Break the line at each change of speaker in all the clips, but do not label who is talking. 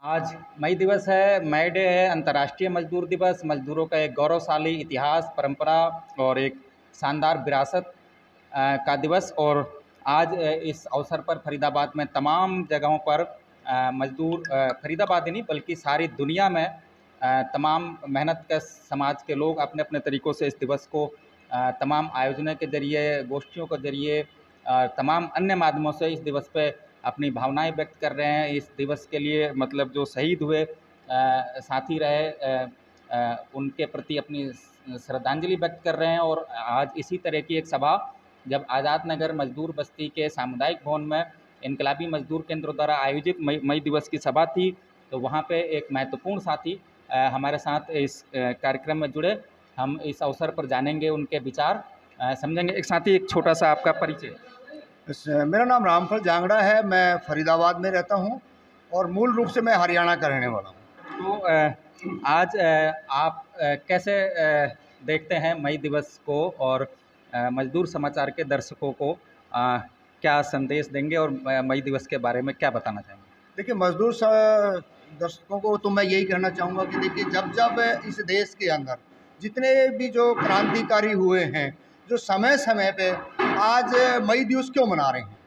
आज मई दिवस है, मई डे है, अंतर्राष्ट्रीय मजदूर दिवस। मजदूरों का एक गौरवशाली इतिहास, परंपरा और एक शानदार विरासत का दिवस। और आज इस अवसर पर फरीदाबाद में तमाम जगहों पर मजदूर, फरीदाबाद ही नहीं बल्कि सारी दुनिया में तमाम मेहनत कश समाज के लोग अपने अपने तरीक़ों से इस दिवस को तमाम आयोजनों के ज़रिए, गोष्ठियों के ज़रिए, तमाम अन्य माध्यमों से इस दिवस पे अपनी भावनाएं व्यक्त कर रहे हैं। इस दिवस के लिए मतलब जो शहीद हुए साथी रहे, उनके प्रति अपनी श्रद्धांजलि व्यक्त कर रहे हैं। और आज इसी तरह की एक सभा जब आज़ाद नगर मजदूर बस्ती के सामुदायिक भवन में इनकलाबी मजदूर केंद्र द्वारा आयोजित मई दिवस की सभा थी, तो वहाँ पे एक महत्वपूर्ण साथी हमारे साथ इस कार्यक्रम में जुड़े। हम इस अवसर पर जानेंगे उनके विचार, समझेंगे। एक साथी, एक छोटा सा आपका परिचय।
मेरा नाम रामफल जांगड़ा है। मैं फरीदाबाद में रहता हूं और मूल रूप से मैं हरियाणा का रहने वाला हूं।
तो आज आप कैसे देखते हैं मई दिवस को, और मजदूर समाचार के दर्शकों को क्या संदेश देंगे और मई दिवस के बारे में क्या बताना चाहेंगे?
देखिए, मजदूर दर्शकों को तो मैं यही कहना चाहूँगा कि देखिए, जब जब इस देश के अंदर जितने भी जो क्रांतिकारी हुए हैं, जो समय समय पे आज मई दिवस क्यों मना रहे हैं,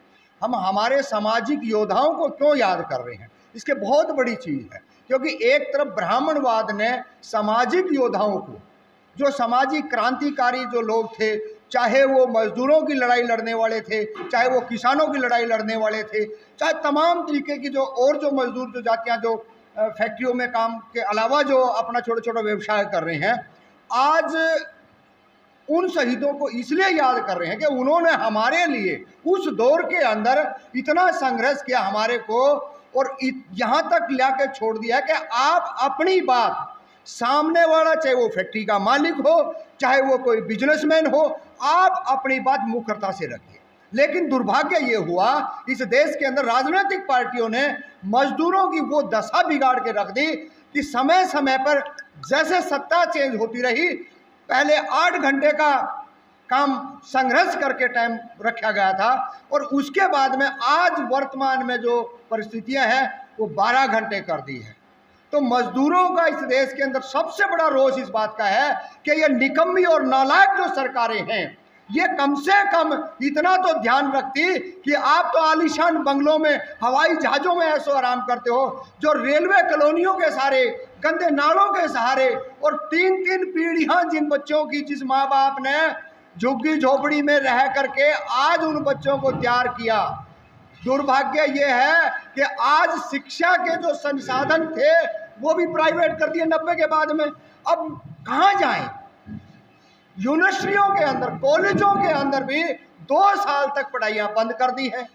हम हमारे सामाजिक योद्धाओं को क्यों याद कर रहे हैं, इसके बहुत बड़ी चीज़ है। क्योंकि एक तरफ ब्राह्मणवाद ने सामाजिक योद्धाओं को, जो सामाजिक क्रांतिकारी जो लोग थे, चाहे वो मजदूरों की लड़ाई लड़ने वाले थे, चाहे वो किसानों की लड़ाई लड़ने वाले थे, चाहे तमाम तरीके की जो और जो मजदूर जो जातियाँ जो फैक्ट्रियों में काम के अलावा जो अपना छोटा छोटा व्यवसाय कर रहे हैं, आज उन शहीदों को इसलिए याद कर रहे हैं कि उन्होंने हमारे लिए उस दौर के अंदर इतना संघर्ष किया हमारे को, और यहाँ तक लाके छोड़ दिया कि आप अपनी बात सामने वाला, चाहे वो फैक्ट्री का मालिक हो, चाहे वो कोई बिजनेसमैन हो, आप अपनी बात मुखरता से रखिए। लेकिन दुर्भाग्य ये हुआ, इस देश के अंदर राजनीतिक पार्टियों ने मजदूरों की वो दशा बिगाड़ के रख दी कि समय समय पर जैसे सत्ता चेंज होती रही, पहले 8 घंटे का काम संघर्ष करके टाइम रखा गया था, और उसके बाद में आज वर्तमान में जो परिस्थितियां हैं वो 12 घंटे कर दी है। तो मजदूरों का इस देश के अंदर सबसे बड़ा रोष इस बात का है कि ये निकम्मी और नालायक जो सरकारें हैं, ये कम से कम इतना तो ध्यान रखती कि आप तो आलीशान बंगलों में, हवाई जहाज़ों में ऐसो आराम करते हो, जो रेलवे कॉलोनियों के सहारे, गंदे नालों के सहारे, और 3-3 पीढ़ियां जिन बच्चों की, जिस माँ बाप ने झुग्गी झोपड़ी में रह करके आज उन बच्चों को तैयार किया। दुर्भाग्य ये है कि आज शिक्षा के जो संसाधन थे वो भी प्राइवेट कर दिए 90 के बाद में। अब कहाँ जाएं? यूनिवर्सिटियों के अंदर, कॉलेजों के अंदर भी 2 साल तक पढ़ाइयाँ बंद कर दी है।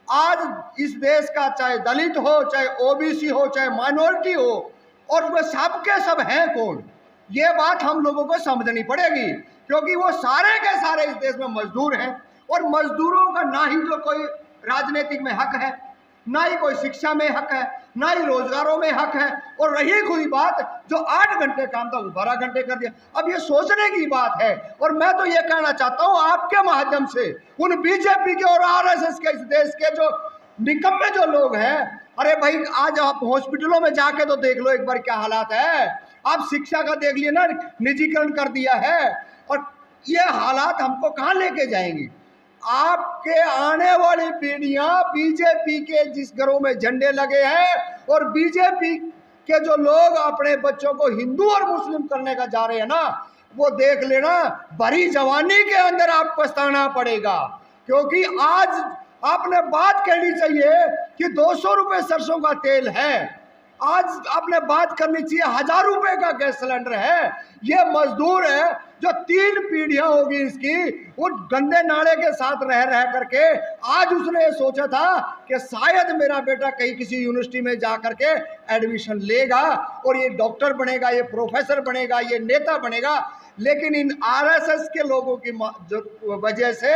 आज इस देश का चाहे दलित हो, चाहे ओबीसी हो, चाहे माइनॉरिटी हो, और वह सब के सब हैं कौन, ये बात हम लोगों को समझनी पड़ेगी। क्योंकि वो सारे के सारे इस देश में मजदूर हैं, और मजदूरों का ना ही तो कोई राजनीतिक में हक है, ना ही कोई शिक्षा में हक है, ना ही रोजगारों में हक है। और रही हुई बात, जो 8 घंटे काम था वो 12 घंटे कर दिया। अब ये सोचने की बात है। और मैं तो ये कहना चाहता हूँ आपके माध्यम से उन बीजेपी के और आरएसएस के, इस देश के जो निकम्मे जो लोग हैं, अरे भाई, आज आप हॉस्पिटलों में जाके तो देख लो एक बार क्या हालात है। आप शिक्षा का देख लिए ना, निजीकरण कर दिया है, और ये हालात हमको कहाँ लेके जाएंगी? आपके आने वाली पीढ़ियां बीजेपी के जिस घरों में झंडे लगे हैं, और बीजेपी के जो लोग अपने बच्चों को हिंदू और मुस्लिम करने का जा रहे हैं ना, वो देख लेना, भरी जवानी के अंदर आप पछताना पड़ेगा। क्योंकि आज आपने बात कहनी चाहिए कि 200 रुपये सरसों का तेल है, आज आपने बात करनी चाहिए 1000 रुपये का गैस सिलेंडर है। ये मजदूर है जो 3 पीढ़ियां होगी इसकी, वो गंदे नाले के साथ रह रह करके आज उसने सोचा था कि शायद मेरा बेटा कहीं किसी यूनिवर्सिटी में जा करके एडमिशन लेगा और ये डॉक्टर बनेगा, ये प्रोफेसर बनेगा, ये नेता बनेगा। लेकिन इन आरएसएस के लोगों की वजह से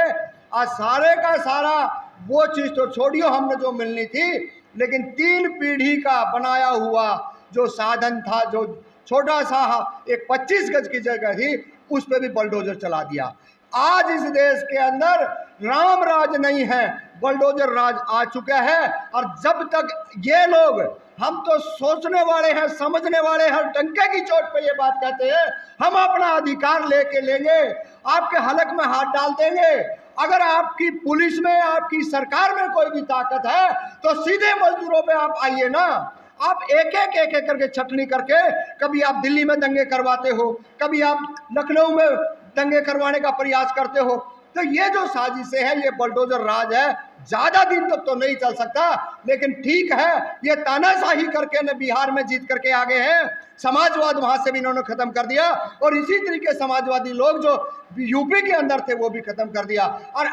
आज सारे का सारा वो चीज़ तो छोड़ियो, हमने जो मिलनी थी, लेकिन 3 पीढ़ी का बनाया हुआ जो साधन था, जो छोटा सा एक 25 गज की जगह थी, उस पर भी बलडोजर चला दिया। आज इस देश के अंदर राम राज नहीं है, बलडोजर राज आ चुका है। और जब तक ये लोग हम तो सोचने वाले हैं, समझने वाले हैं, डंके की चोट पे ये बात कहते हैं। हम अपना अधिकार लेके लेंगे, आपके हलक में हाथ डाल देंगे। अगर आपकी पुलिस में, आपकी सरकार में कोई भी ताकत है तो सीधे मजदूरों पे आप आइए ना। आप एक एक करके छटनी करके, कभी आप दिल्ली में दंगे करवाते हो, कभी आप लखनऊ में दंगे करवाने का प्रयास करते हो। तो ये जो साजिशें हैं, ये बुलडोजर राज है, ज्यादा दिन तक तो नहीं चल सकता। लेकिन ठीक है, ये तानाशाही करके न बिहार में जीत करके आगे हैं, समाजवाद वहां से भी इन्होंने खत्म कर दिया, और इसी तरीके समाजवादी लोग जो यूपी के अंदर थे वो भी खत्म कर दिया। और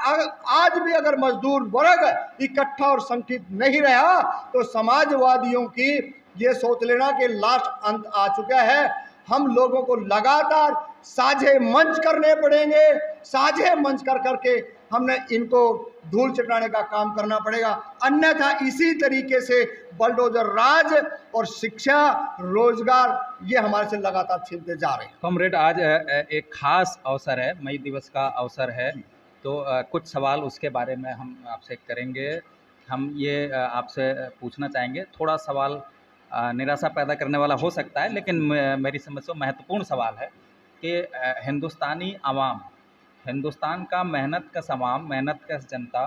आज भी अगर मजदूर वर्ग इकट्ठा और संगठित नहीं रहा तो समाजवादियों की ये सोच लेना कि लास्ट अंत आ चुका है। हम लोगों को लगातार साझे मंच करने पड़ेंगे, साझे मंच कर करके हमने इनको धूल चटाने का काम करना पड़ेगा। अन्यथा इसी तरीके से बुलडोजर राज और शिक्षा, रोजगार ये हमारे से लगातार छीनते जा रहे हैं।
कॉमरेड, आज एक खास अवसर है, मई दिवस का अवसर है, तो कुछ सवाल उसके बारे में हम आपसे करेंगे। हम ये आपसे पूछना चाहेंगे, थोड़ा सवाल निराशा पैदा करने वाला हो सकता है, लेकिन मेरी समझ से महत्वपूर्ण सवाल है कि हिंदुस्तानी आवाम, हिंदुस्तान का मेहनत कश आवाम, मेहनत कश जनता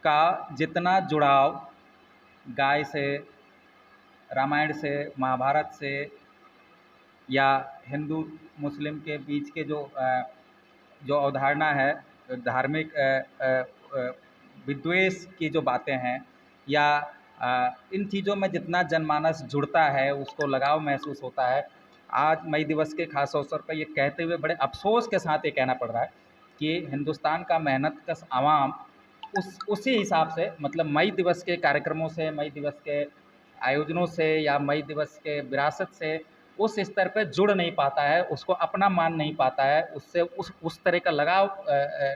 का जितना जुड़ाव गाय से, रामायण से, महाभारत से, या हिंदू मुस्लिम के बीच के जो अवधारणा है, धार्मिक विद्वेष की जो बातें हैं, या इन चीज़ों में जितना जनमानस जुड़ता है, उसको लगाव महसूस होता है, आज मई दिवस के खास अवसर पर ये कहते हुए बड़े अफसोस के साथ ये कहना पड़ रहा है कि हिंदुस्तान का मेहनत कश आवाम उसी हिसाब से, मतलब मई दिवस के कार्यक्रमों से, मई दिवस के आयोजनों से, या मई दिवस के विरासत से उस स्तर पे जुड़ नहीं पाता है, उसको अपना मान नहीं पाता है, उससे उस तरह का लगाव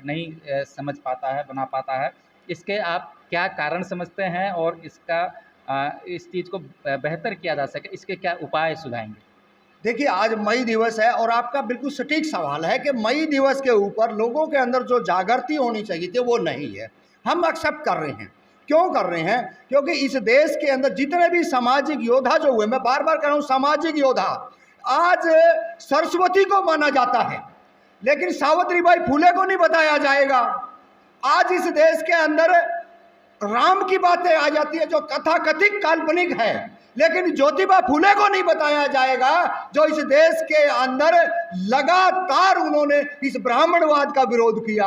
नहीं समझ पाता है, बना पाता है। इसके आप क्या कारण समझते हैं, और इस चीज़ को बेहतर किया जा सके, इसके क्या उपाय सुझाएंगे?
देखिए, आज मई दिवस है और आपका बिल्कुल सटीक सवाल है कि मई दिवस के ऊपर लोगों के अंदर जो जागृति होनी चाहिए थी वो नहीं है। हम एक्सेप्ट कर रहे हैं। क्यों कर रहे हैं? क्योंकि इस देश के अंदर जितने भी सामाजिक योद्धा जो हुए, मैं बार बार कह रहा हूँ सामाजिक योद्धा, आज सरस्वती को माना जाता है लेकिन सावित्रीबाई फुले को नहीं बताया जाएगा। आज इस देश के अंदर राम की बातें आ जाती है जो कथाकथित काल्पनिक है, लेकिन ज्योतिबा फुले को नहीं बताया जाएगा जो इस देश के अंदर लगातार उन्होंने इस ब्राह्मणवाद का विरोध किया।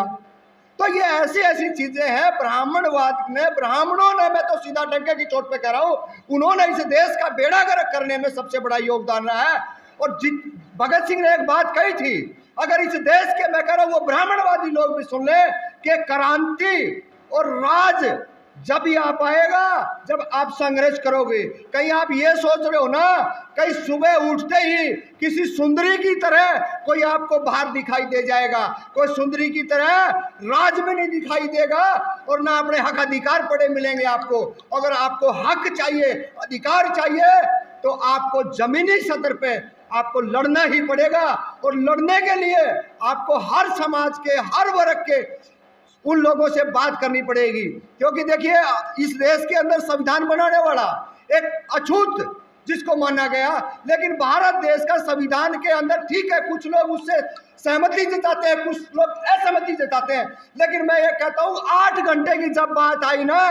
तो ये ऐसी ऐसी चीजें हैं, ब्राह्मणवाद ने, ब्राह्मणों ने, मैं तो सीधा डंके की चोट पे कह रहा हूं, उन्होंने इस देश का बेड़ा गर्क करने में सबसे बड़ा योगदान रहा है। और भगत सिंह ने एक बात कही थी, अगर इस देश के, मैं कह रहा हूं वो ब्राह्मणवादी लोग भी सुन ले, कि क्रांति और राज जब ही आ पाएगा जब आप संघर्ष करोगे। कहीं आप ये सोच रहे हो ना, कहीं सुबह उठते ही किसी सुंदरी की तरह कोई आपको बाहर दिखाई दे जाएगा, कोई सुंदरी की तरह राज में नहीं दिखाई देगा, और ना अपने हक अधिकार पड़े मिलेंगे आपको। अगर आपको हक चाहिए, अधिकार चाहिए, तो आपको जमीनी सतह पे आपको लड़ना ही पड़ेगा। और लड़ने के लिए आपको हर समाज के, हर वर्ग के उन लोगों से बात करनी पड़ेगी। क्योंकि देखिए, इस देश के अंदर संविधान बनाने वाला एक अछूत जिसको माना गया, लेकिन भारत देश का संविधान के अंदर ठीक है, कुछ लोग उससे सहमति जताते हैं, कुछ लोग असहमति जताते हैं, लेकिन मैं ये कहता हूँ 8 घंटे की जब बात आई ना,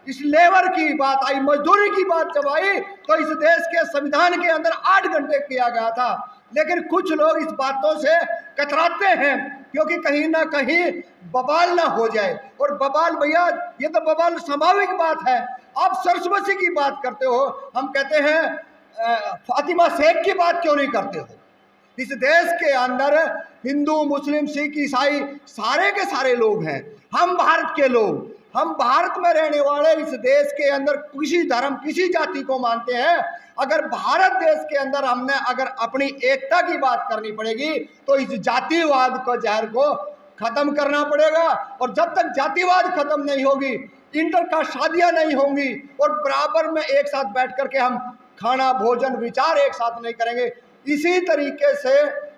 इस लेबर की बात आई, मजदूरी की बात जब आई, तो इस देश के संविधान के अंदर 8 घंटे किया गया था। लेकिन कुछ लोग इस बातों से कतराते हैं क्योंकि कहीं ना कहीं बवाल ना हो जाए। और बवाल, भैया ये तो बवाल स्वाभाविक बात है। आप सरस्वती की बात करते हो, हम कहते हैं फातिमा शेख की बात क्यों नहीं करते हो? इस देश के अंदर हिंदू, मुस्लिम, सिख, ईसाई सारे के सारे लोग हैं। हम भारत के लोग, हम भारत में रहने वाले इस देश के अंदर किसी धर्म, किसी जाति को मानते हैं। अगर भारत देश के अंदर हमने अगर अपनी एकता की बात करनी पड़ेगी तो इस जातिवाद को, जहर को खत्म करना पड़ेगा। और जब तक जातिवाद खत्म नहीं होगी, इंटरकास्ट शादियां नहीं होंगी, और बराबर में एक साथ बैठ करके हम खाना, भोजन, विचार एक साथ नहीं करेंगे, इसी तरीके से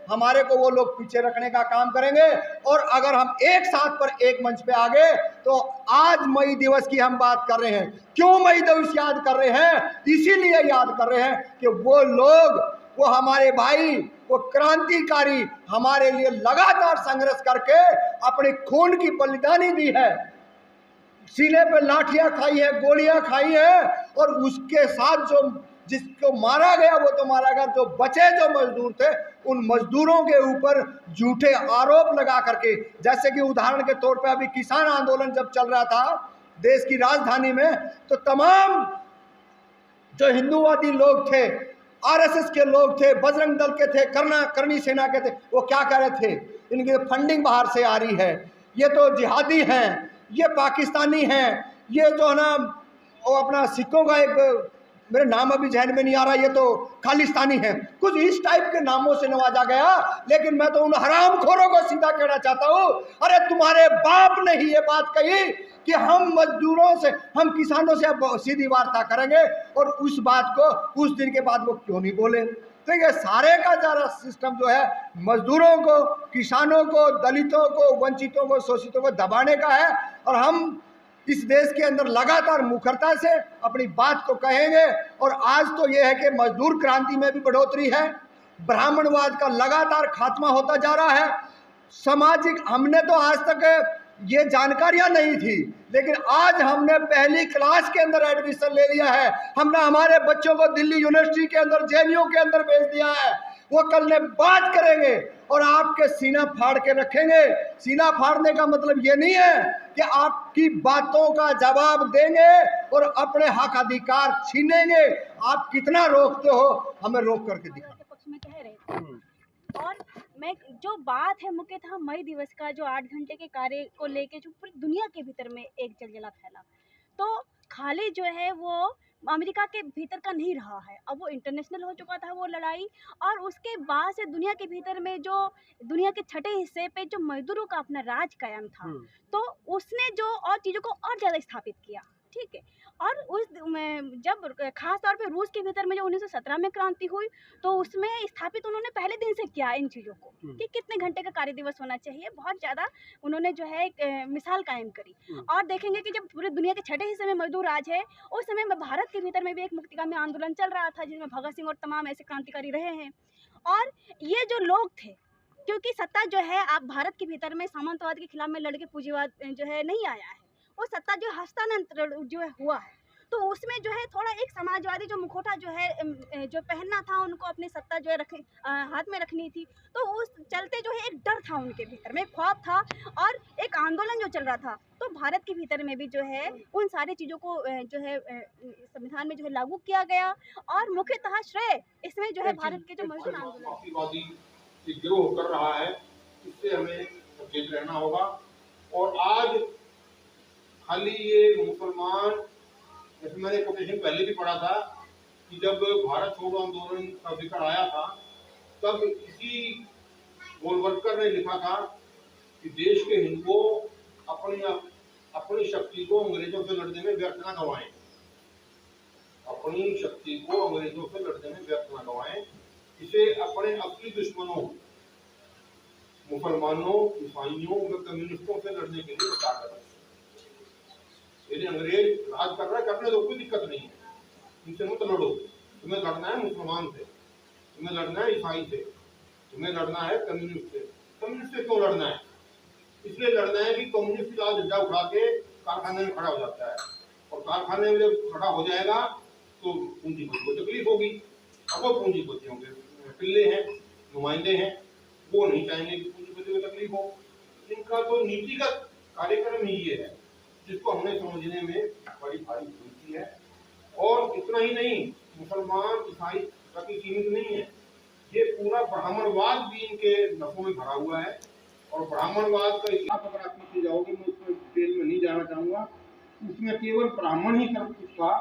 हमारे को वो लोग पीछे रखने का काम करेंगे। और अगर हम एक साथ पर एक मंच पे आ गए तो आज मई दिवस की हम बात कर रहे हैं। क्यों मई दिवस याद कर रहे हैं? इसीलिए याद कर रहे हैं कि वो लोग, वो हमारे भाई, वो क्रांतिकारी हमारे लिए लगातार संघर्ष करके अपने खून की बलिदानी दी है, सीने पे लाठियां खाई है, गोलियां खाई है, और उसके साथ जो जिसको मारा गया वो तो मारा गया, जो बचे जो मजदूर थे उन मजदूरों के ऊपर झूठे आरोप लगा करके, जैसे कि उदाहरण के तौर पे अभी किसान आंदोलन जब चल रहा था देश की राजधानी में, तो तमाम जो हिंदूवादी लोग थे, आरएसएस के लोग थे, बजरंग दल के थे, करनी सेना के थे, वो क्या कह रहे थे? इनकी फंडिंग बाहर से आ रही है, ये तो जिहादी हैं, ये पाकिस्तानी हैं, ये जो है ना वो अपना सिखों का एक, मेरे नाम अभी जहन में नहीं आ रहा, ये तो खालिस्तानी है, कुछ इस टाइप के नामों से नवाजा गया। लेकिन मैं तो उन हरामखोरों को सीधा कहना चाहता हूं, अरे तुम्हारे बाप ने ही ये बात कही कि हम मजदूरों से, हम किसानों से अब सीधी वार्ता करेंगे, और उस बात को उस दिन के बाद वो क्यों नहीं बोले? तो ये सारे का सारा सिस्टम जो है मजदूरों को, किसानों को, दलितों को, वंचितों को, शोषितों को दबाने का है। और हम इस देश के अंदर लगातार मुखरता से अपनी बात को कहेंगे। और आज तो यह है कि मजदूर क्रांति में भी बढ़ोतरी है, ब्राह्मणवाद का लगातार खात्मा होता जा रहा है, सामाजिक, हमने तो आज तक ये जानकारियां नहीं थी, लेकिन आज हमने पहली क्लास के अंदर एडमिशन ले लिया है, हमने हमारे बच्चों को दिल्ली यूनिवर्सिटी के अंदर, जेएनयू के अंदर भेज दिया है। वो कल ने बात करेंगे और आपके सीना फाड़ के रखेंगे। सीना फाड़ने का मतलब ये नहीं है कि आपकी बातों का जवाब देंगे और अपने हक अधिकार छीनेंगे। आप कितना रोकते हो, हमें रोक करके दिखाओ।
पक्ष में कह रहे थे। और मैं जो बात है मुख्यतः मई दिवस का, जो 8 घंटे के कार्य को लेके जो पूरी दुनिया के भीतर में एक जलजला फैला, तो खाली जो है वो अमेरिका के भीतर का नहीं रहा है, अब वो इंटरनेशनल हो चुका था वो लड़ाई। और उसके बाद से दुनिया के भीतर में जो दुनिया के छठे हिस्से पे जो मजदूरों का अपना राज कायम था, तो उसने जो और चीज़ों को और ज़्यादा स्थापित किया, ठीक है। और उस जब खास तौर पे रूस के भीतर में जो 1917 में क्रांति हुई, तो उसमें स्थापित उन्होंने पहले दिन से किया इन चीज़ों को कि कितने घंटे का कार्य दिवस होना चाहिए, बहुत ज़्यादा उन्होंने जो है एक मिसाल कायम करी। और देखेंगे कि जब पूरे दुनिया के छठे हिस्से में मजदूर राज है, उस समय में भारत के भीतर में भी एक मुक्तिकामी आंदोलन चल रहा था, जिसमें भगत सिंह और तमाम ऐसे क्रांतिकारी रहे हैं। और ये जो लोग थे, क्योंकि सत्ता जो है आप भारत के भीतर में सामंतवाद के खिलाफ में लड़के पूंजीवाद जो है नहीं आया है, वो सत्ता जो हस्तांतरण जो है हुआ है, तो उसमें जो है थोड़ा एक समाजवादी जो मुखौटा जो है जो पहनना था उनको, अपनी सत्ता जो है हाथ में रखनी थी, तो उस चलते जो है एक डर था उनके भीतर में, ख्वाब था, और एक आंदोलन जो चल रहा था। तो भारत के भीतर में भी जो है उन सारी चीज़ों को जो है संविधान में जो है लागू किया गया। और मुख्यतः श्रेय इसमें जो है भारत के जो मजदूर आंदोलन
गिरोह कर रहा है, इससे हमें सचेत रहना होगा। और आज खाली ये मुसलमान, जैसे मैंने कोटेशन पहले भी पढ़ा था कि जब भारत छोड़ो आंदोलन का जिक्र आया था, तब इसी गोलवलकर ने लिखा था कि देश के हिंदुओं अपनी शक्ति को अंग्रेजों से लड़ने में व्यर्थ न गंवाएं, अपनी शक्ति को अंग्रेजों से लड़ने में व्यर्थ न गंवाएं, इसे अपने असली दुश्मनों, मुसलमानों, ईसाइयों व कम्युनिस्टों से लड़ने के लिए बचा कर रखें। यदि अंग्रेज राज कर रहा है, करने दो, कोई दिक्कत नहीं है, इनसे मत लड़ो। तुम्हें लड़ना है मुसलमान से, तुम्हें लड़ना है ईसाई से, तुम्हें लड़ना है कम्युनिस्ट से। कम्युनिस्ट से क्यों लड़ना है? इसलिए लड़ना है कि कम्युनिस्ट का झंडा उठा के कारखाने में खड़ा हो जाता है, और कारखाने में जब खड़ा हो जाएगा तो पूंजीपति को तकलीफ होगी। अब वो पूंजीपतियों के पिल्ले हैं, नुमाइंदे हैं, वो नहीं चाहेंगे कि पूंजीपति को तकलीफ हो। इनका तो नीतिगत कार्यक्रम ही ये है, जिसको हमें समझने में बड़ी भारी भूलती है। और इतना ही नहीं, मुसलमान ईसाई तक ही सीमित नहीं है, ये पूरा ब्राह्मणवाद भी इनके नसों में भरा हुआ है। और ब्राह्मणवाद का इतिहास अगर आप पीछे जाओगे, मैं उसमें डिटेल में नहीं जाना चाहूँगा, उसमें केवल ब्राह्मण ही सब कुछ था,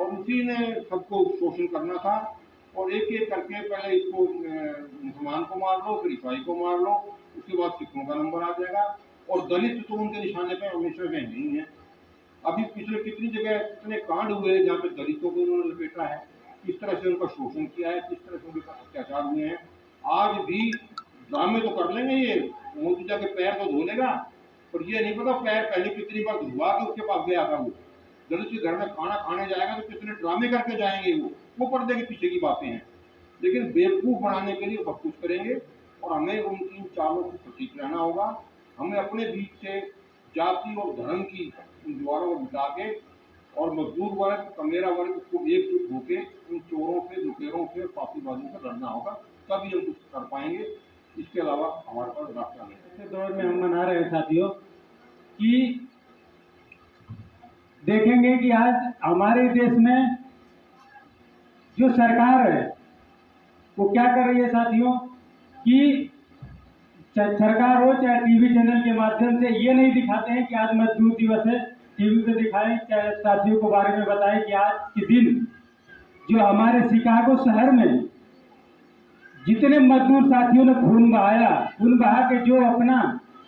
और उसी ने सबको शोषण करना था। और एक एक करके पहले इसको मुसलमान को मार लो, फिर ईसाई को मार लो, उसके बाद सिखों का नंबर आ जाएगा। और दलित तो उनके निशाने पे हमेशा से नहीं है। अभी पिछले कितनी जगह कितने कांड हुए हैं जहाँ पे दलितों को उन्होंने लपेटा है, किस तरह से उनका शोषण किया है, किस तरह से उनके साथ अत्याचार हुए हैं। आज भी ड्रामे तो कर लेंगे ये, मोदी जाके पैर तो धो लेगा, पर ये नहीं पता पैर पहले कितनी बार धुआ के उसके पास गया था। वो दलित के घर में खाना खाने जाएगा तो कितने ड्रामे करके जाएंगे, वो पर्दे के पीछे की बातें हैं। लेकिन बेवकूफ बनाने के लिए सब कुछ करेंगे और हमें उनकी इन चालों से सचेत रहना होगा। हमें अपने बीच से जाति और धर्म की इन दीवारों को मिटा के और मजदूर वर्ग, कमेरा वर्ग को एकजुट होकर इन चोरों से, लुटेरों से, फांसीबाजों से लड़ना होगा, तभी हम कुछ कर पाएंगे। इसके अलावा हमारे पास रास्ता नहीं है।
इस दौर में हम मना रहे हैं साथियों कि देखेंगे कि आज हमारे देश में जो सरकार है वो क्या कर रही है साथियों, कि चाहे सरकार हो चाहे टीवी चैनल के माध्यम से ये नहीं दिखाते हैं कि आज मजदूर दिवस है, टीवी पे दिखाएं, चाहे साथियों को बारे में बताएं कि आज के दिन जो हमारे शिकागो शहर में जितने मजदूर साथियों ने खून बहा के जो अपना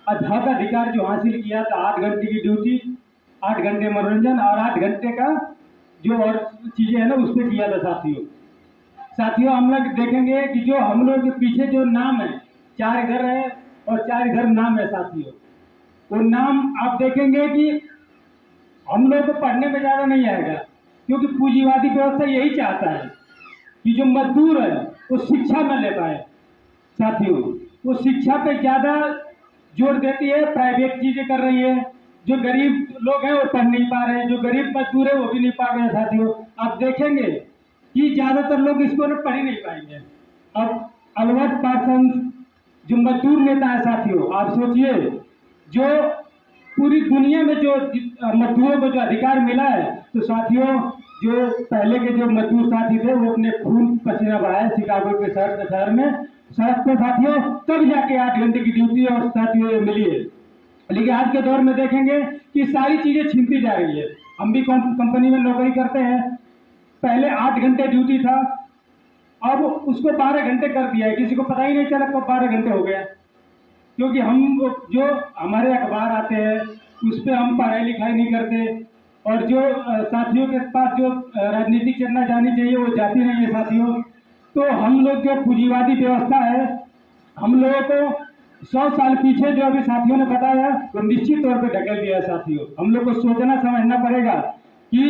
हक अधिकार जो हासिल किया था, 8 घंटे की ड्यूटी, 8 घंटे मनोरंजन और 8 घंटे का जो और चीजें है ना उस पर किया था साथियों हम लोग देखेंगे कि जो हम लोग के पीछे जो नाम है, 4 घर है और 4 घर नाम है साथियों, वो नाम आप देखेंगे कि हम लोग को पढ़ने में ज्यादा नहीं आएगा, क्योंकि पूंजीवादी व्यवस्था यही चाहता है कि जो मजदूर है वो शिक्षा न ले पाए साथियों। वो शिक्षा पे ज्यादा जोर देती है, प्राइवेट चीजें कर रही है, जो गरीब लोग हैं वो पढ़ नहीं पा रहे हैं, जो गरीब मजदूर है वो भी नहीं पढ़ रहे हैं साथियों। आप देखेंगे कि ज्यादातर लोग इसको न पढ़ ही नहीं पाएंगे। अब अल्बर्ट पार्सन जो मजदूर नेता है साथियों, आप सोचिए जो पूरी दुनिया में जो मजदूरों को जो अधिकार मिला है, तो साथियों जो पहले के जो मजदूर साथी थे वो अपने खून पसीना बहाए शिकागो के शहर में सड़क पे साथियों, तब जाके 8 घंटे की ड्यूटी और साथियों मिली है। लेकिन आज के दौर में देखेंगे कि सारी चीजें छीनती जा रही है। हम भी कंपनी में नौकरी करते हैं, पहले 8 घंटे ड्यूटी था, अब उसको 12 घंटे कर दिया है, किसी को पता ही नहीं चला कब 12 घंटे हो गया, क्योंकि हम जो हमारे अखबार आते हैं उस पर हम पढ़ाई लिखाई नहीं करते, और जो साथियों के पास जो राजनीतिक चेतना जानी चाहिए वो जाती नहीं है साथियों। तो हम लोग जो पूंजीवादी व्यवस्था है, हम लोगों को 100 साल पीछे जो अभी साथियों ने बताया वो निश्चित तौर पे ढकेल दिया है साथियों। हम लोग को सोचना समझना पड़ेगा कि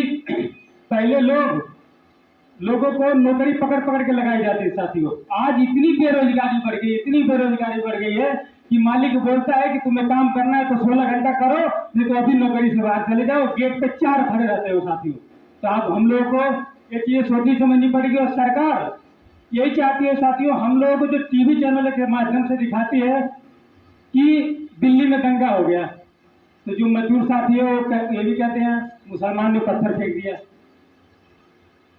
पहले लोगों को नौकरी पकड़ पकड़ के लगाई जाती है साथियों। आज इतनी बेरोजगारी बढ़ गई है कि मालिक बोलता है कि तुम्हें काम करना है तो 16 घंटा करो, नहीं तो अभी नौकरी से बाहर चले जाओ, गेट पे 4 खड़े रहते हो साथियों। तो आप हम लोगों को ये चीजें सोचनी समझनी पड़ेगी, और सरकार यही चाहती है साथियों, हम लोगों को जो टीवी चैनल के माध्यम से दिखाती है कि दिल्ली में दंगा हो गया, तो जो मजदूर साथी है वो ये भी कहते हैं मुसलमान ने पत्थर फेंक दिया,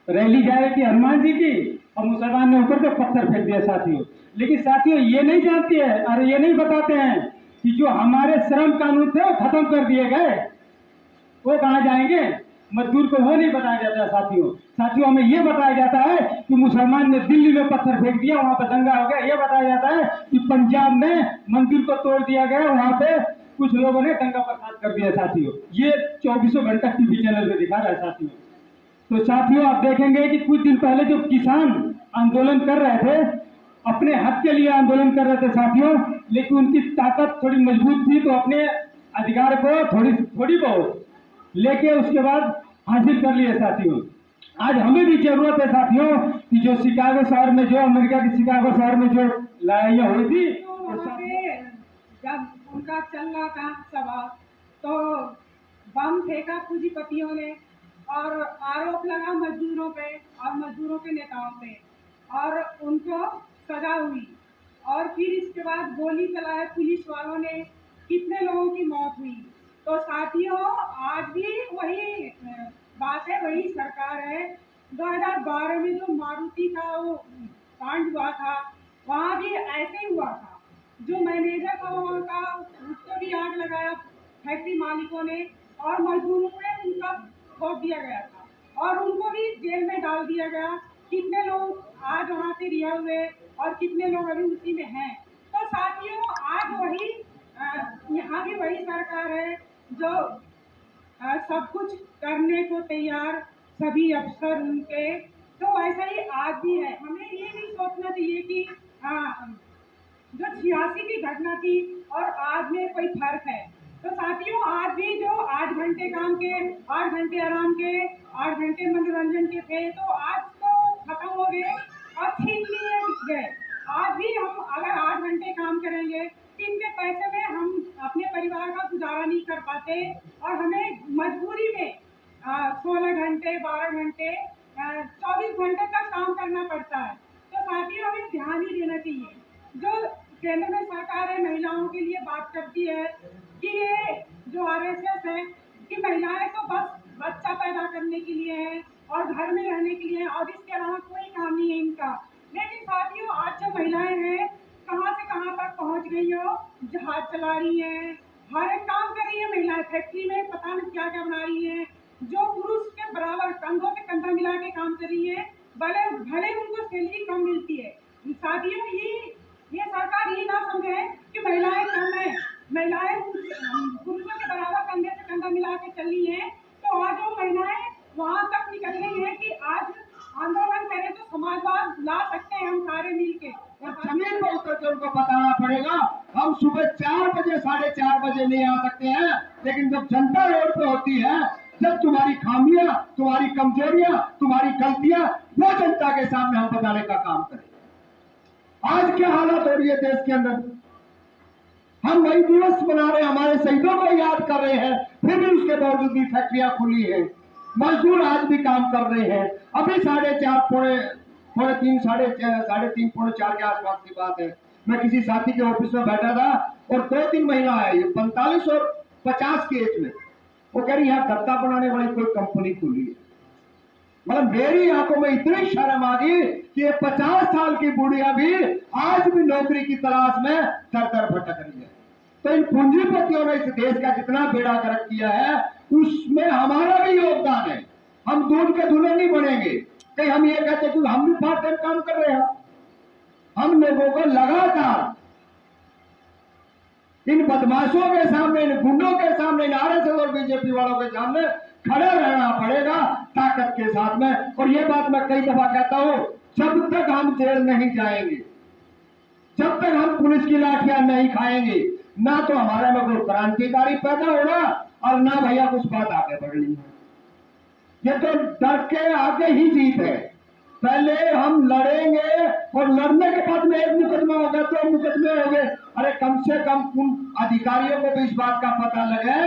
रैली जाए कि हनुमान जी की और मुसलमान ने ऊपर से पत्थर फेंक दिया साथियों। लेकिन साथियों ये नहीं जानते हैं और ये नहीं बताते हैं कि जो हमारे श्रम कानून थे वो खत्म कर दिए गए, वो कहाँ जाएंगे, मजदूर को वो नहीं बताया जाता साथियों हमें ये बताया जाता है कि मुसलमान ने दिल्ली में पत्थर फेंक दिया, वहां पर दंगा हो गया। ये बताया जाता है कि पंजाब में मंदिर को तोड़ दिया गया, वहां पे कुछ लोगों ने दंगा फसाद कर दिया साथियों। ये 24 घंटा टीवी चैनल पे दिखा रहा है साथियों। तो साथियों आप देखेंगे कि कुछ दिन पहले जो किसान आंदोलन कर रहे थे, अपने हक के लिए आंदोलन कर रहे थे साथियों, लेकिन उनकी ताकत थोड़ी मजबूत थी, तो अपने अधिकार को थोड़ी बहुत लेके उसके बाद हासिल कर लिए साथियों। आज हमें भी जरूरत है साथियों कि जो शिकागो शहर में, जो अमेरिका के शिकागो शहर में जो लड़ाइयाँ हुई थी,
जब उनका चल रहा था सभा, तो बम फेंका पूंजीपतियों ने और आरोप लगा मजदूरों पे और मजदूरों के नेताओं पे, और उनको सजा हुई। और फिर इसके बाद गोली चलाए पुलिस वालों ने, कितने लोगों की मौत हुई। तो साथियों आज भी वही बात है, वही सरकार है। 2012 में जो मारुति का वो कांड हुआ था, वहाँ भी ऐसे ही हुआ था। जो मैनेजर था वहाँ का, उसको भी आग लगाया फैक्ट्री मालिकों ने, और मजदूरों ने उनका खोद दिया गया था और उनको भी जेल में डाल दिया गया। कितने लोग आज वहाँ से रिहा हुए और कितने लोग अभी उसी में हैं। तो साथियों आज वही यहाँ भी वही सरकार है जो सब कुछ करने को तैयार, सभी अफसर उनके। तो ऐसा ही आज भी है। हमें ये नहीं सोचना चाहिए कि जो 86 की घटना थी और आज में कोई फर्क है। तो साथियों, आज भी जो 8 घंटे काम के, 8 घंटे आराम के, 8 घंटे मनोरंजन के थे, तो आज तो खत्म हो गए और छीन लिए गए। आज भी हम अगर 8 घंटे काम करेंगे, इनके पैसे में हम अपने परिवार का गुजारा नहीं कर पाते और हमें मजबूरी में 16 घंटे, 12 घंटे, 24 घंटे तक काम करना पड़ता है। तो साथियों, हमें ध्यान ही देना चाहिए। जो केंद्र में सरकार है महिलाओं के लिए बात करती है कि ये जो RSS है कि महिलाएं तो बस बच्चा पैदा करने के लिए है और घर में रहने के लिए है और इसके अलावा कोई काम नहीं है इनका। लेकिन साथियों, आज जो महिलाएं हैं कहाँ से कहाँ तक पहुँच गई हो, जहाज चला रही हैं, हर एक काम कर रही है महिलाएं, फैक्ट्री में पता नहीं क्या क्या बना रही है, जो पुरुष के बराबर कंधों से कंधा मिला के काम कर रही है, भले भले उनको सैलरी कम मिलती है। साथियों, ये सरकार ये ना समझे कि महिलाएं कम है, महिलाएं पुरुषों के बराबर कंधे से कंधा मिला के चल रही है। तो आज वो महिलाएं वहां तक निकल गई है कि आज आंदोलन करें तो समाजवाद ला सकते हैं हम सारे मिलके।
जमीन पर उतर के उनको बताना पड़ेगा। हम सुबह 4 बजे 4:30 बजे नहीं आ सकते हैं, लेकिन जब जनता रोड पे होती है, जब तुम्हारी खामियां, तुम्हारी कमजोरियां, तुम्हारी गलतियां वो जनता के सामने हम बताने का काम करें। आज क्या हालत हो रही है देश के अंदर, हम मई दिवस मना रहे हैं, हमारे शहीदों को याद कर रहे हैं, फिर भी उसके बावजूद भी फैक्ट्रियां खुली है, मजदूर आज भी काम कर रहे हैं। अभी 4:30, पौने 3, 3:30, पौने 4 के आसपास की बात है, मैं किसी साथी के ऑफिस में बैठा था और 2-3 महिला है, 45 और 50 की एज में, वो कह रही यहाँ गत्ता बनाने वाली कोई कंपनी खुली है। मतलब मेरी आंखों में इतनी शर्म आ गई कि ये 50 साल की बुढ़िया भी आज भी नौकरी की तलाश में दर भटक रही है। तो इन पूंजीपतियों ने इस देश का जितना बेड़ा गर्क किया है, उसमें हमारा भी योगदान है। हम दूध के दूल्हे नहीं बनेंगे। कहीं हम ये कहते कि हम भी पार्ट टाइम काम कर रहे हैं। हम लोगों को लगातार इन बदमाशों के सामने, इन गुंडों के सामने, इन RSS और बीजेपी वालों के सामने खड़े रहना पड़ेगा ताकत के साथ में। और ये बात मैं कई दफा कहता हूं, जब तक हम जेल नहीं जाएंगे, जब तक हम पुलिस की लाठियां नहीं खाएंगे, ना तो हमारे में कोई क्रांतिकारी पैदा होगा और ना भैया कुछ बात आगे बढ़नी है। ये तो डर के आगे ही जीत है। पहले हम लड़ेंगे और लड़ने के बाद में एक मुकदमा होगा, 2 मुकदमे हो गए। अरे कम से कम उन अधिकारियों को भी इस बात का पता लगे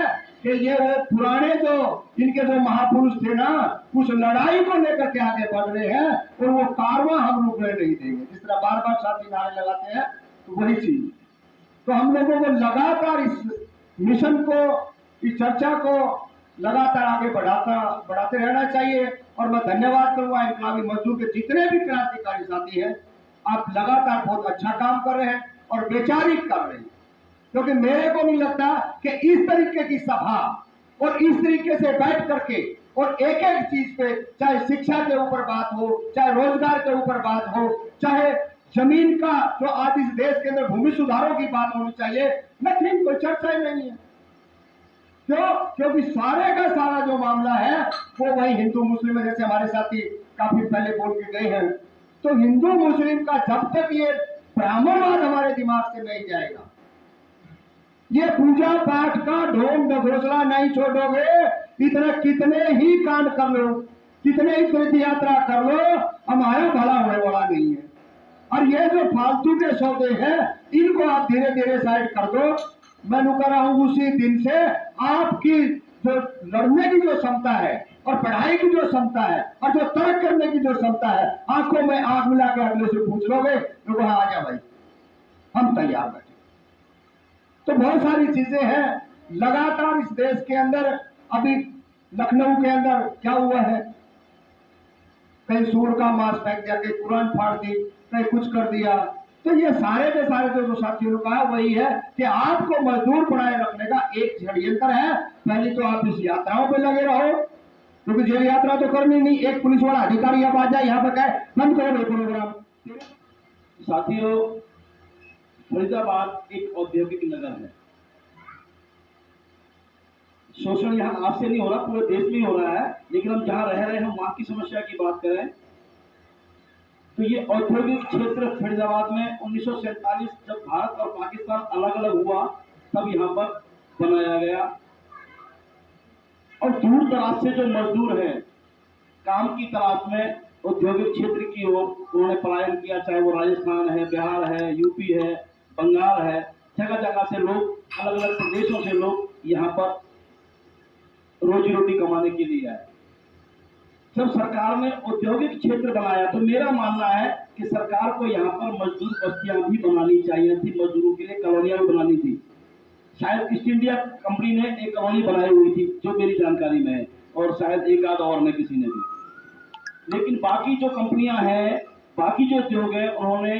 कि ये वो पुराने जो इनके जो महापुरुष थे ना, उस लड़ाई को लेकर के आगे बढ़ रहे हैं और वो कारवां हम रुकने नहीं देंगे। जिस तरह बार बार साथी नारे लगाते हैं, तो वही चीज। तो हम लोगों को लगातार इस मिशन को, इस चर्चा को लगातार आगे बढ़ाते रहना चाहिए। और मैं धन्यवाद करूंगा इनकलाबी मजदूर के जितने भी क्रांतिकारी साथी हैं, आप लगातार बहुत अच्छा काम कर रहे हैं और वैचारिक कर रहे हैं। क्योंकि मेरे को नहीं लगता कि इस तरीके की सभा और इस तरीके से बैठ करके और एक एक चीज पे, चाहे शिक्षा के ऊपर बात हो, चाहे रोजगार के ऊपर बात हो, चाहे जमीन का जो आज इस देश के अंदर भूमि सुधारों की बात होनी चाहिए, नथिंग, कोई चर्चा ही नहीं है। क्यों? क्योंकि सारे का सारा जो मामला है वो वही हिंदू मुस्लिम है। जैसे हमारे साथी काफी पहले बोल के गए हैं, तो हिंदू मुस्लिम का जब तक ये ब्राह्मणवाद हमारे दिमाग से नहीं जाएगा, ये पूजा पाठ का ढोंग ढकोसला नहीं छोड़ोगे, इतने कितने ही कांड कर लो, कितने ही तीर्थ यात्रा कर लो, हमारा भला होने वाला नहीं है। और ये जो फालतू के सौदे हैं, इनको आप धीरे धीरे साइड कर दो। मैं कह रहा हूं उसी दिन से आपकी जो लड़ने की जो क्षमता है और पढ़ाई की जो क्षमता है और जो तर्क करने की जो क्षमता है, आंखों में आंख मिला के अगले से पूछ लोगे तो वहां आ जा भाई, हम तैयार बैठे। तो बहुत सारी चीजें हैं लगातार इस देश के अंदर। अभी लखनऊ के अंदर क्या हुआ है, कहीं सूर का मांस फेंक दिया, कहीं कुरान फाड़ दी, कहीं कुछ कर दिया। तो ये सारे के सारे जो साथियों ने कहा वही है कि आपको मजदूर बनाए रखने का एक षड्यंत्र है। पहले तो आप इस यात्राओं पे लगे रहो, क्योंकि जेल यात्रा तो करनी नहीं। एक पुलिस वाला अधिकारी अब आ जाए यहाँ पे कहे बंद करो प्रोग्राम।
साथियों, फरीदाबाद एक औद्योगिक नगर है। शोषण यहाँ आपसे नहीं हो रहा, पूरे देश में हो रहा है, लेकिन हम जहाँ रह रहे हैं हम वहां की समस्या की बात करें तो ये औद्योगिक क्षेत्र फरीदाबाद में 1947 जब भारत और पाकिस्तान अलग अलग हुआ तब यहाँ पर बनाया गया। और दूर दराज से जो मजदूर हैं काम की तलाश में औद्योगिक क्षेत्र की ओर उन्होंने पलायन किया, चाहे वो राजस्थान है, बिहार है, यूपी है, बंगाल है, जगह जगह से लोग, अलग अलग प्रदेशों से लोग यहाँ पर रोजी रोटी कमाने के लिए आए। जब सरकार ने औद्योगिक क्षेत्र बनाया तो मेरा मानना है कि सरकार को यहाँ पर मजदूर बस्तियां भी बनानी चाहिए थी, मजदूरों के लिए कॉलोनियां भी बनानी थी। शायद ईस्ट इंडिया कंपनी ने एक कॉलोनी बनाई हुई थी जो मेरी जानकारी में है, और शायद एक आध और ने किसी ने भी। लेकिन बाकी जो कंपनियां हैं, बाकी जो उद्योग है, उन्होंने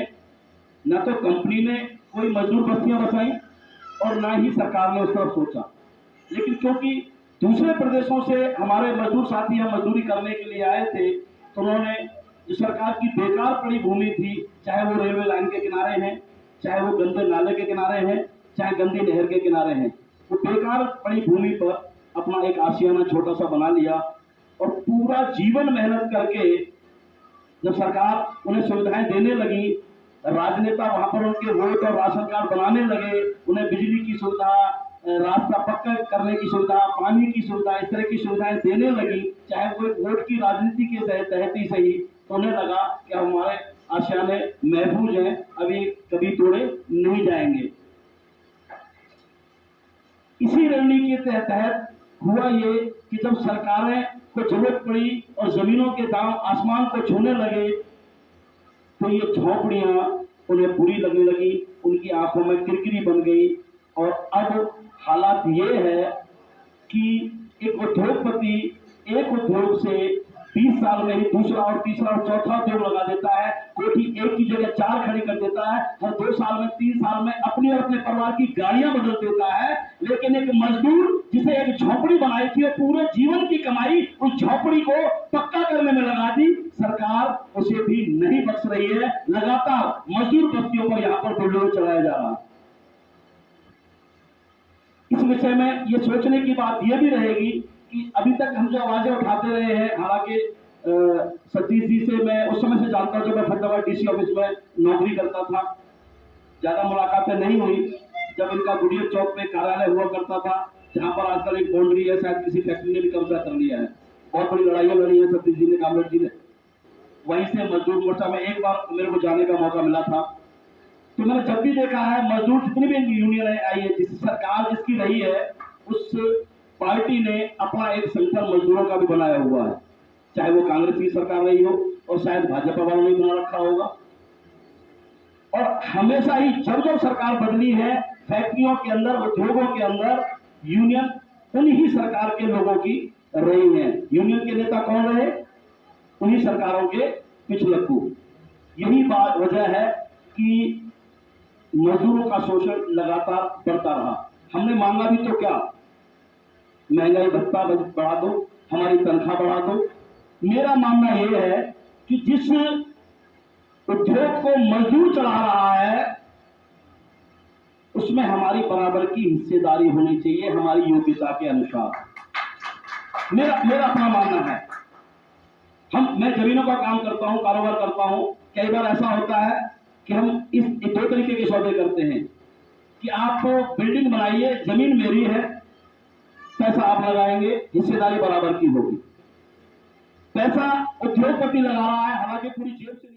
न तो कंपनी ने कोई मजदूर बस्तियां बसाई और ना ही सरकार ने उस तरफ सोचा। लेकिन क्योंकि दूसरे प्रदेशों से हमारे मजदूर साथी यहाँ मजदूरी करने के लिए आए थे, तो उन्होंने जो सरकार की बेकार पड़ी भूमि थी, चाहे वो रेलवे लाइन के किनारे हैं, चाहे वो गंदे नाले के किनारे हैं, चाहे गंदी नहर के किनारे हैं, वो बेकार पड़ी भूमि पर अपना एक आशियाना छोटा सा बना लिया और पूरा जीवन मेहनत करके जब सरकार उन्हें सुविधाएं देने लगी, राजनेता वहां पर उनके रोड और राशन कार्ड बनाने लगे, उन्हें बिजली की सुविधा, रास्ता पक्का करने की सुविधा, पानी की सुविधा, इस तरह की सुविधाएं देने लगी, चाहे वो वोट की राजनीति के तहत ही सही, तो उन्हें लगा कि हमारे आशियाने महफूज हैं, अभी कभी तोड़े नहीं जाएंगे। इसी रणनीति के तहत हुआ ये कि जब सरकारें को जरूरत पड़ी और जमीनों के दाम आसमान को छूने लगे, तो ये झोपड़ियां उन्हें बुरी लगने लगी, उनकी आंखों में किरकिरी बन गई। और अब हालात ये है कि एक उद्योगपति एक उद्योग से 20 साल में ही दूसरा और तीसरा और चौथा उद्योग लगा देता है, कोठी एक की जगह 4 खड़ी कर देता है, हर 2 साल में 3 साल में अपनी और अपने परिवार की गाड़ियां बदल देता है। लेकिन एक मजदूर जिसे एक झोपड़ी बनाई थी और पूरे जीवन की कमाई उस झोपड़ी को पक्का करने में लगा दी, सरकार उसे भी नहीं बख्श रही है। लगातार मजदूर बस्तियों पर यहाँ पर बुलडोजर चलाया जा रहा है। इस विषय में ये सोचने की बात यह भी रहेगी कि अभी तक हम जो आवाजें उठाते रहे हैं, हालांकि सतीश जी से मैं उस समय से जानता हूं जब मैं फरीदाबाद डीसी ऑफिस में नौकरी करता था, ज्यादा मुलाकातें नहीं हुई। जब इनका गुडियर चौक पे कार्यालय हुआ करता था, जहां पर आजकल एक बाउंड्री है, शायद किसी फैक्ट्री ने भी कब्जा कर लिया है, बहुत बड़ी लड़ाइयां लड़ी है सतीश जी ने, कामरेड जी ने। वहीं से मजदूर मोर्चा में एक बार मेरे को जाने का मौका मिला था, तो मैंने जब भी देखा है मजदूर जितनी भी यूनियन आई है, जिस सरकार जिसकी रही है, उस पार्टी ने अपना एक संगठन मजदूरों का भी बनाया हुआ है, चाहे वो कांग्रेस की सरकार रही हो और शायद भाजपा वालों ने बना रखा होगा। और हमेशा ही जब जब सरकार बदली है, फैक्ट्रियों के अंदर, उद्योगों के अंदर यूनियन उन्हीं सरकार के लोगों की रही है। यूनियन के नेता कौन रहे? उन्हीं सरकारों के पिछलक्कू। यही बात वजह है कि मजदूरों का शोषण लगातार बढ़ता रहा। हमने मांगा भी तो क्या, महंगाई भत्ता बढ़ा दो, हमारी तनख्वाह बढ़ा दो। मेरा मानना यह है कि जिस उद्योग को मजदूर चला रहा है उसमें हमारी बराबर की हिस्सेदारी होनी चाहिए, हमारी योग्यता के अनुसार। मेरा अपना मानना है। मैं जमीनों का काम करता हूं, कारोबार करता हूं, कई बार ऐसा होता है कि हम इस 2 तरीके के सौदे करते हैं कि आप बिल्डिंग बनाइए, जमीन मेरी है, पैसा आप लगाएंगे, हिस्सेदारी बराबर की होगी। पैसा उद्योगपति लगा रहा है, हालांकि पूरी जेब से